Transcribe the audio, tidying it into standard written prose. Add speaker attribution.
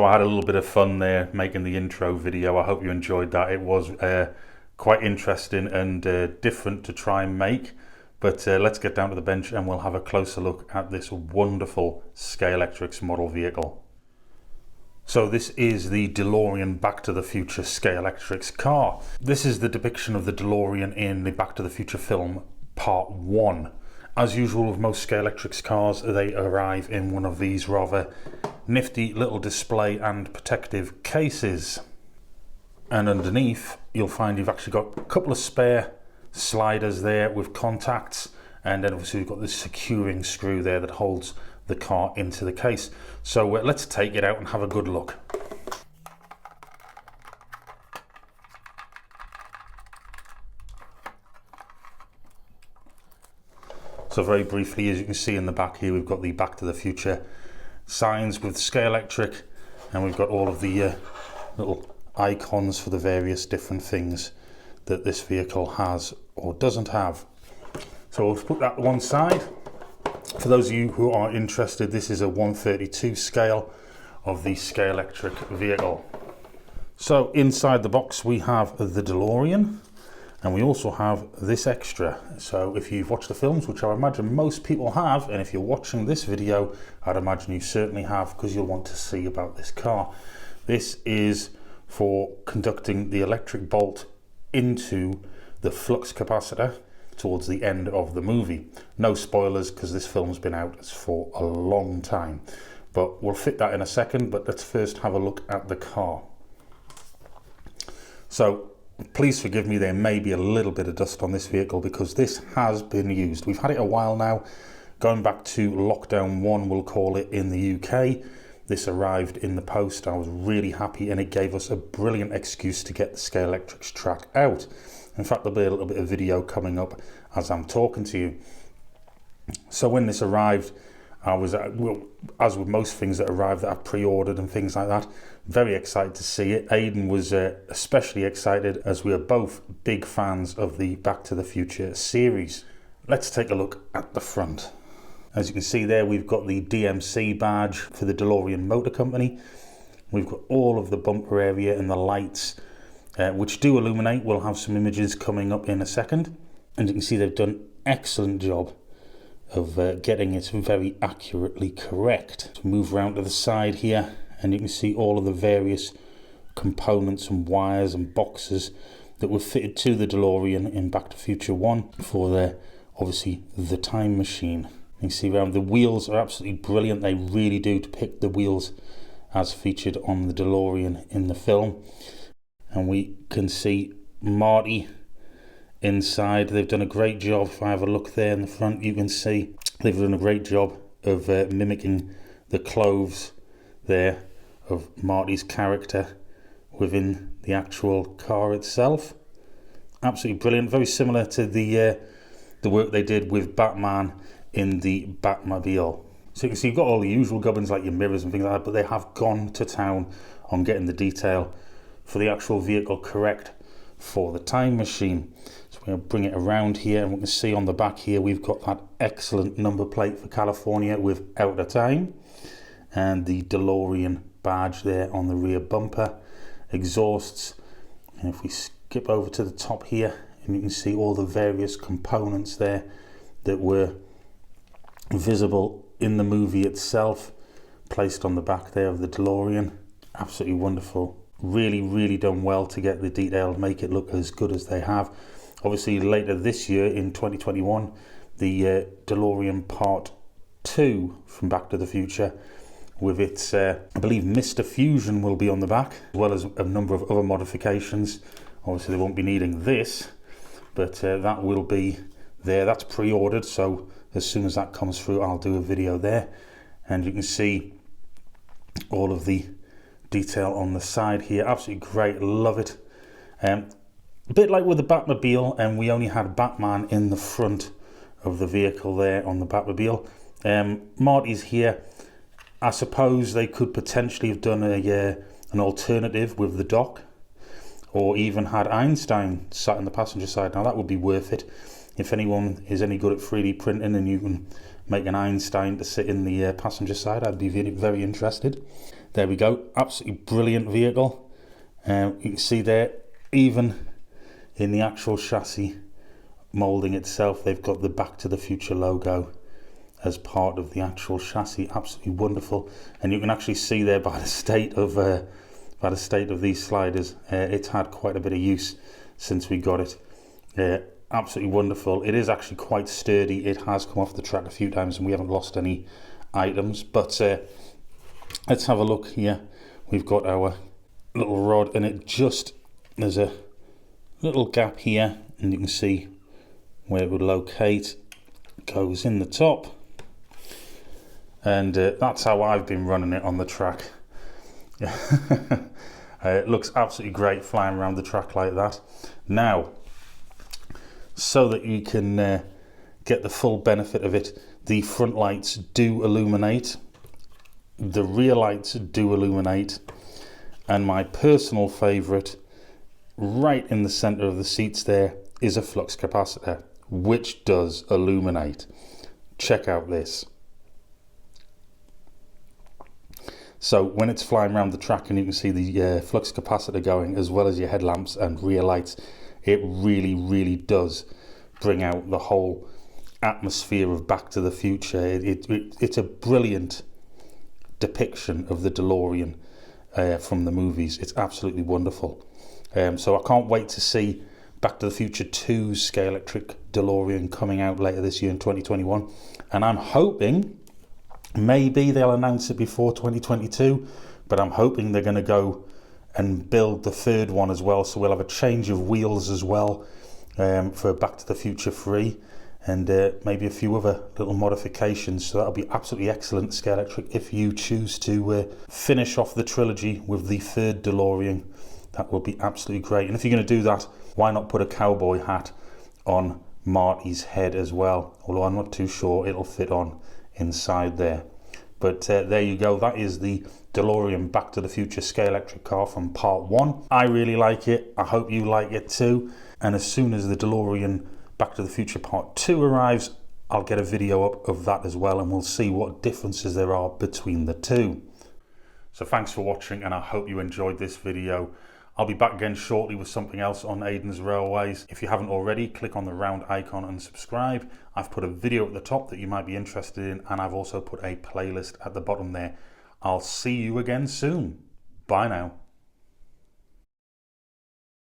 Speaker 1: So I had a little bit of fun there making the intro video. I hope you enjoyed that. It was quite interesting and different to try and make. But let's get down to the bench and we'll have a closer look at this wonderful Scalextric model vehicle. So this is the DeLorean Back to the Future Scalextric car. This is the depiction of the DeLorean in the Back to the Future film Part 1. As usual with most Scalextric cars, they arrive in one of these rather nifty little display and protective cases. And underneath you'll find you've actually got a couple of spare sliders there with contacts, and then obviously we've got this securing screw there that holds the car into the case. So let's take it out and have a good look. So very briefly, as you can see in the back here, we've got the Back to the Future signs with Scalextric, and we've got all of the little icons for the various different things that this vehicle has or doesn't have. So we'll put that to one side. For those of you who are interested, this is a 1/32 scale of the Scalextric vehicle. So inside the box we have the DeLorean, and we also have this extra. So if you've watched the films, which I imagine most people have, and if you're watching this video, I'd imagine you certainly have, because you'll want to see about this car. This is for conducting the electric bolt into the flux capacitor towards the end of the movie. No spoilers, because this film's been out for a long time, but we'll fit that in a second. But let's first have a look at the car. So please forgive me, there may be a little bit of dust on this vehicle because this has been used. We've had it a while now, going back to lockdown 1, we'll call it, in the UK. This arrived in the post. I was really happy, and it gave us a brilliant excuse to get the Scalextric track out. In fact, there'll be a little bit of video coming up as I'm talking to you. So when this arrived, I was, as with most things that arrived that I've pre-ordered and things like that, very excited to see it. Aidan was especially excited, as we are both big fans of the Back to the Future series. Let's take a look at the front. As you can see there, we've got the DMC badge for the DeLorean Motor Company. We've got all of the bumper area and the lights, which do illuminate. We'll have some images coming up in a second. And you can see they've done an excellent job of getting it very accurately correct. So move around to the side here, and you can see all of the various components and wires and boxes that were fitted to the DeLorean in Back to Future 1 for obviously the time machine. You can see around, the wheels are absolutely brilliant. They really do depict the wheels as featured on the DeLorean in the film. And we can see Marty inside. They've done a great job. If I have a look there in the front, you can see they've done a great job of mimicking the clothes there of Marty's character within the actual car itself. Absolutely brilliant. Very similar to the work they did with Bachmann in the Batmobile. So you can see you've got all the usual gubbins like your mirrors and things like that, but they have gone to town on getting the detail for the actual vehicle correct for the time machine. So we're going to bring it around here, and we can see on the back here we've got that excellent number plate for California with Out of Time, and the DeLorean badge there on the rear bumper, exhausts. And if we skip over to the top here, and you can see all the various components there that were visible in the movie itself, placed on the back there of the DeLorean. Absolutely wonderful. Really done well to get the detail, make it look as good as they have. Obviously later this year in 2021, the DeLorean Part-2 from Back to the Future, with its I believe Mr. Fusion will be on the back, as well as a number of other modifications. Obviously they won't be needing this, but that will be there. That's pre-ordered, so as soon as that comes through I'll do a video there. And you can see all of the detail on the side here. Absolutely great, love it. A bit like with the Batmobile, and we only had Batman in the front of the vehicle there on the Batmobile. Marty's here. I suppose they could potentially have done an alternative with the dock, or even had Einstein sat in the passenger side. Now that would be worth it. If anyone is any good at 3D printing and you can make an Einstein to sit in the passenger side, I'd be very interested. There we go, absolutely brilliant vehicle. You can see there, even in the actual chassis moulding itself, they've got the Back to the Future logo as part of the actual chassis. Absolutely wonderful. And you can actually see there by the state of these sliders, it's had quite a bit of use since we got it. Absolutely wonderful. It is actually quite sturdy. It has come off the track a few times and we haven't lost any items, but let's have a look here. We've got our little rod, and there's a little gap here, and you can see where it would locate. It goes in the top, and that's how I've been running it on the track. It looks absolutely great flying around the track like that. Now, so that you can get the full benefit of it, the front lights do illuminate, the rear lights do illuminate, and my personal favourite, right in the centre of the seats there, is a flux capacitor, which does illuminate. Check out this. So when it's flying around the track and you can see the flux capacitor going, as well as your headlamps and rear lights, it really, really does bring out the whole atmosphere of Back to the Future. It's a brilliant depiction of the DeLorean from the movies. It's absolutely wonderful. So I can't wait to see Back to the Future 2's Scalextric DeLorean coming out later this year in 2021. And I'm hoping maybe they'll announce it before 2022, but I'm hoping they're going to go and build the third one as well. So we'll have a change of wheels as well for Back to the Future 3, and maybe a few other little modifications. So that'll be absolutely excellent, Scalextric, if you choose to finish off the trilogy with the third DeLorean. That will be absolutely great. And if you're going to do that, why not put a cowboy hat on Marty's head as well? Although I'm not too sure it'll fit on inside there. But there you go. That is the DeLorean Back to the Future Scalextric car from Part 1. I really like it. I hope you like it too. And as soon as the DeLorean Back to the Future Part 2 arrives, I'll get a video up of that as well, and we'll see what differences there are between the two. So thanks for watching, and I hope you enjoyed this video. I'll be back again shortly with something else on Aidans Railways. If you haven't already, click on the round icon and subscribe. I've put a video at the top that you might be interested in, and I've also put a playlist at the bottom there. I'll see you again soon. Bye now.